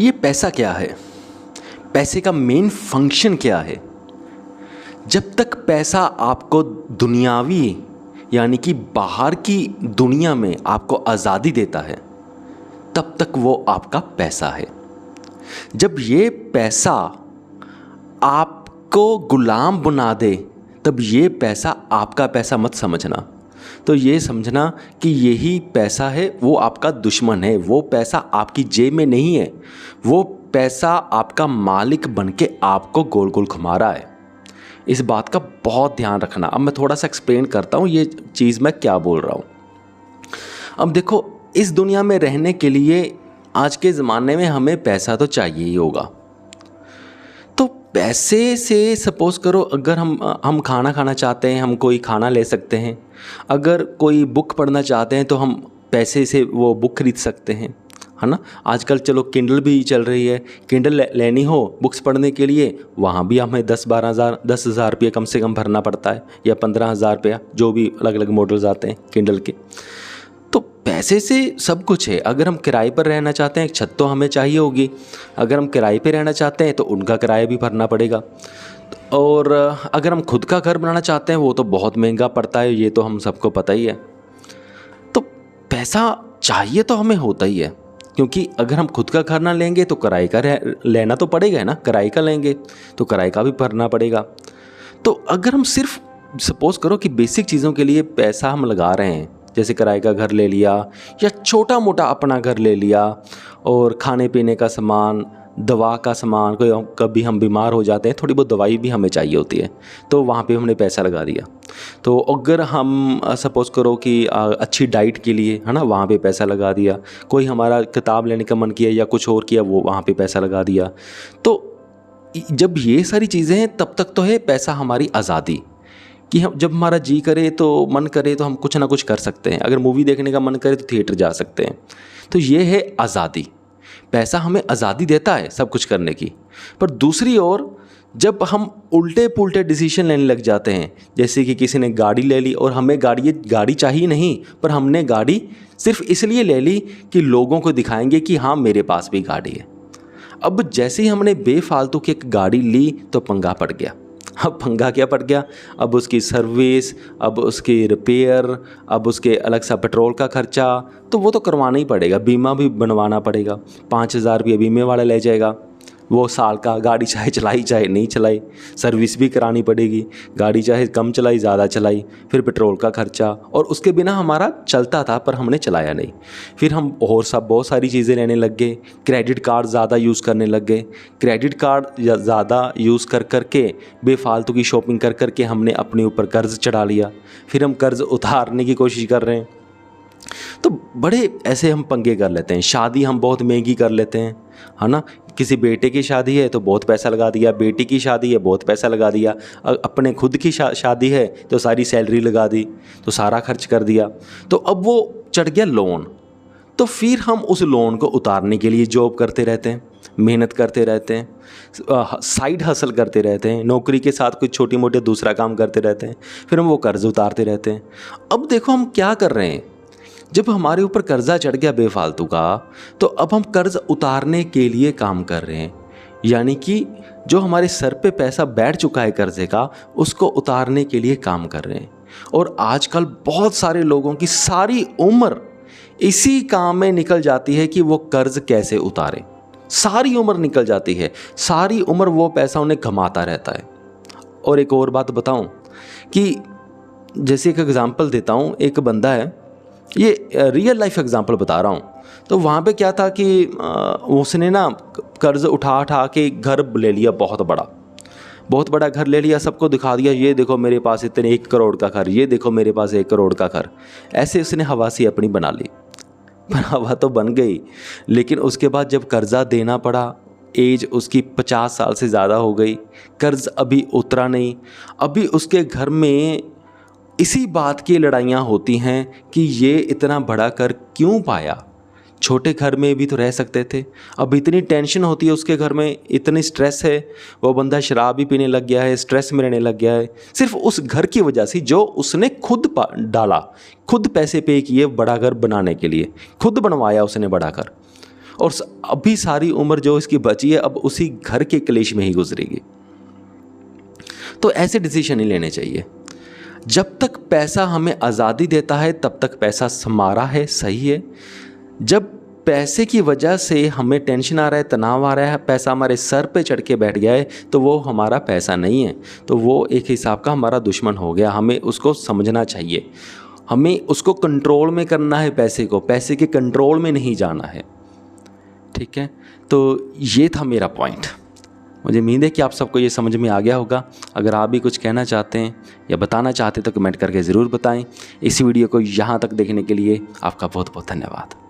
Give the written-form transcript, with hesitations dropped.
ये पैसा क्या है? पैसे का मेन फंक्शन क्या है? जब तक पैसा आपको दुनियावी यानी कि बाहर की दुनिया में आपको आज़ादी देता है, तब तक वो आपका पैसा है। जब ये पैसा आपको गुलाम बना दे, तब ये पैसा आपका पैसा मत समझना। तो ये समझना कि यही पैसा है, वो आपका दुश्मन है। वो पैसा आपकी जेब में नहीं है, वो पैसा आपका मालिक बन के आपको गोल गोल घुमा रहा है। इस बात का बहुत ध्यान रखना। अब मैं थोड़ा सा एक्सप्लेन करता हूँ ये चीज़ मैं क्या बोल रहा हूँ। अब देखो, इस दुनिया में रहने के लिए आज के ज़माने में हमें पैसा तो चाहिए ही होगा। तो पैसे से सपोज़ करो, अगर हम खाना खाना चाहते हैं, हम कोई खाना ले सकते हैं। अगर कोई बुक पढ़ना चाहते हैं तो हम पैसे से वो बुक खरीद सकते हैं, है ना। आजकल चलो किंडल भी चल रही है। किंडल लेनी हो बुक्स पढ़ने के लिए, वहाँ भी हमें 10,000 रुपये कम से कम भरना पड़ता है, या 15,000 रुपया, जो भी अलग अलग मॉडल्स आते हैं किंडल के। तो पैसे से सब कुछ है। अगर हम किराए पर रहना चाहते हैं, एक छत तो हमें चाहिए होगी। अगर हम किराए पे रहना चाहते हैं तो उनका किराया भी भरना पड़ेगा। और अगर हम खुद का घर बनाना चाहते हैं, वो तो बहुत महंगा पड़ता है, ये तो हम सबको पता ही है। तो पैसा चाहिए तो हमें होता ही है, क्योंकि अगर हम खुद का घर ना लेंगे तो किराए का लेना तो पड़ेगा है ना। किराए का लेंगे तो किराए का भी भरना पड़ेगा। तो अगर हम सिर्फ सपोज़ करो कि बेसिक चीज़ों के लिए पैसा हम लगा रहे हैं, जैसे किराए का घर ले लिया या छोटा मोटा अपना घर ले लिया, और खाने पीने का सामान, दवा का सामान, कोई कभी हम बीमार हो जाते हैं, थोड़ी बहुत दवाई भी हमें चाहिए होती है, तो वहाँ पे हमने पैसा लगा दिया। तो अगर हम सपोज़ करो कि अच्छी डाइट के लिए, है ना, वहाँ पे पैसा लगा दिया। कोई हमारा किताब लेने का मन किया या कुछ और किया, वो वहाँ पे पैसा लगा दिया। तो जब ये सारी चीज़ें हैं, तब तक तो है पैसा हमारी आज़ादी, कि हम जब हमारा जी करे तो मन करे तो हम कुछ ना कुछ कर सकते हैं। अगर मूवी देखने का मन करे तो थिएटर जा सकते हैं। तो ये है आज़ादी। पैसा हमें आज़ादी देता है सब कुछ करने की। पर दूसरी ओर जब हम उल्टे पुल्टे डिसीजन लेने लग जाते हैं, जैसे कि किसी ने गाड़ी ले ली और हमें गाड़ी चाहिए नहीं, पर हमने गाड़ी सिर्फ इसलिए ले ली कि लोगों को दिखाएंगे कि हाँ मेरे पास भी गाड़ी है। अब जैसे ही हमने बेफालतू की एक गाड़ी ली तो पंगा पड़ गया। अब पंगा क्या पड़ गया? अब उसकी सर्विस, अब उसकी रिपेयर, अब उसके अलग सा पेट्रोल का खर्चा, तो वो तो करवाना ही पड़ेगा। बीमा भी बनवाना पड़ेगा, 5,000 रुपये बीमे वाला ले जाएगा। वो साल का, गाड़ी चाहे चलाई चाहे नहीं चलाई, सर्विस भी करानी पड़ेगी। गाड़ी चाहे कम चलाई ज़्यादा चलाई, फिर पेट्रोल का खर्चा, और उसके बिना हमारा चलता था पर हमने चलाया नहीं। फिर हम और सब बहुत सारी चीज़ें लेने लग गए। क्रेडिट कार्ड ज़्यादा यूज़ करने लग गए। क्रेडिट कार्ड ज़्यादा यूज़ कर के, बेफालतू की शॉपिंग कर के हमने अपने ऊपर कर्ज़ चढ़ा लिया। फिर हम कर्ज़ उतारने की कोशिश कर रहे हैं। तो बड़े ऐसे हम पंगे कर लेते हैं। शादी हम बहुत महंगी कर लेते हैं, है ना। किसी बेटे की शादी है तो बहुत पैसा लगा दिया, बेटी की शादी है बहुत पैसा लगा दिया, अपने खुद की शादी है तो सारी सैलरी लगा दी, तो सारा खर्च कर दिया। तो अब वो चढ़ गया लोन। तो फिर हम उस लोन को उतारने के लिए जॉब करते रहते हैं, मेहनत करते रहते हैं, साइड हसल करते रहते हैं, नौकरी के साथ कुछ छोटी मोटी दूसरा काम करते रहते हैं। फिर हम वो कर्ज़ उतारते रहते हैं। अब देखो हम क्या कर रहे हैं, जब हमारे ऊपर कर्जा चढ़ गया बेफालतू का, तो अब हम कर्ज उतारने के लिए काम कर रहे हैं। यानी कि जो हमारे सर पे पैसा बैठ चुका है कर्जे का, उसको उतारने के लिए काम कर रहे हैं। और आजकल बहुत सारे लोगों की सारी उम्र इसी काम में निकल जाती है कि वो कर्ज कैसे उतारें। सारी उम्र निकल जाती है, सारी उम्र वो पैसा उन्हें घमाता रहता है। और एक और बात बताऊं कि जैसे एक एग्जांपल देता हूं, एक बंदा है, ये रियल लाइफ एग्जांपल बता रहा हूँ। तो वहाँ पे क्या था कि उसने ना कर्ज़ उठा के घर ले लिया, बहुत बड़ा घर ले लिया, सबको दिखा दिया, ये देखो मेरे पास इतने 1 करोड़ का घर, ये देखो मेरे पास 1 करोड़ का घर। ऐसे उसने हवासी अपनी बना ली। पर हवा तो बन गई, लेकिन उसके बाद जब कर्ज़ा देना पड़ा, एज उसकी 50 साल से ज़्यादा हो गई, कर्ज़ अभी उतरा नहीं। अभी उसके घर में इसी बात की लड़ाइयाँ होती हैं कि ये इतना बड़ा कर क्यों पाया, छोटे घर में भी तो रह सकते थे। अब इतनी टेंशन होती है उसके घर में, इतनी स्ट्रेस है, वो बंदा शराब भी पीने लग गया है, स्ट्रेस में रहने लग गया है, सिर्फ उस घर की वजह से जो उसने खुद डाला, खुद पैसे पे किए बड़ा घर बनाने के लिए, खुद बनवाया उसने बड़ा घर। और अभी सारी उम्र जो इसकी बची है अब उसी घर के क्लेश में ही गुजरेगी। तो ऐसे डिसीजन नहीं लेने चाहिए। जब तक पैसा हमें आज़ादी देता है तब तक पैसा हमारा है, सही है। जब पैसे की वजह से हमें टेंशन आ रहा है, तनाव आ रहा है, पैसा हमारे सर पे चढ़ के बैठ गया है, तो वो हमारा पैसा नहीं है, तो वो एक हिसाब का हमारा दुश्मन हो गया। हमें उसको समझना चाहिए, हमें उसको कंट्रोल में करना है, पैसे को पैसे के कंट्रोल में नहीं जाना है। ठीक है, तो ये था मेरा पॉइंट। मुझे उम्मीद है कि आप सबको ये समझ में आ गया होगा। अगर आप भी कुछ कहना चाहते हैं या बताना चाहते हैं तो कमेंट करके ज़रूर बताएं। इस वीडियो को यहाँ तक देखने के लिए आपका बहुत बहुत धन्यवाद।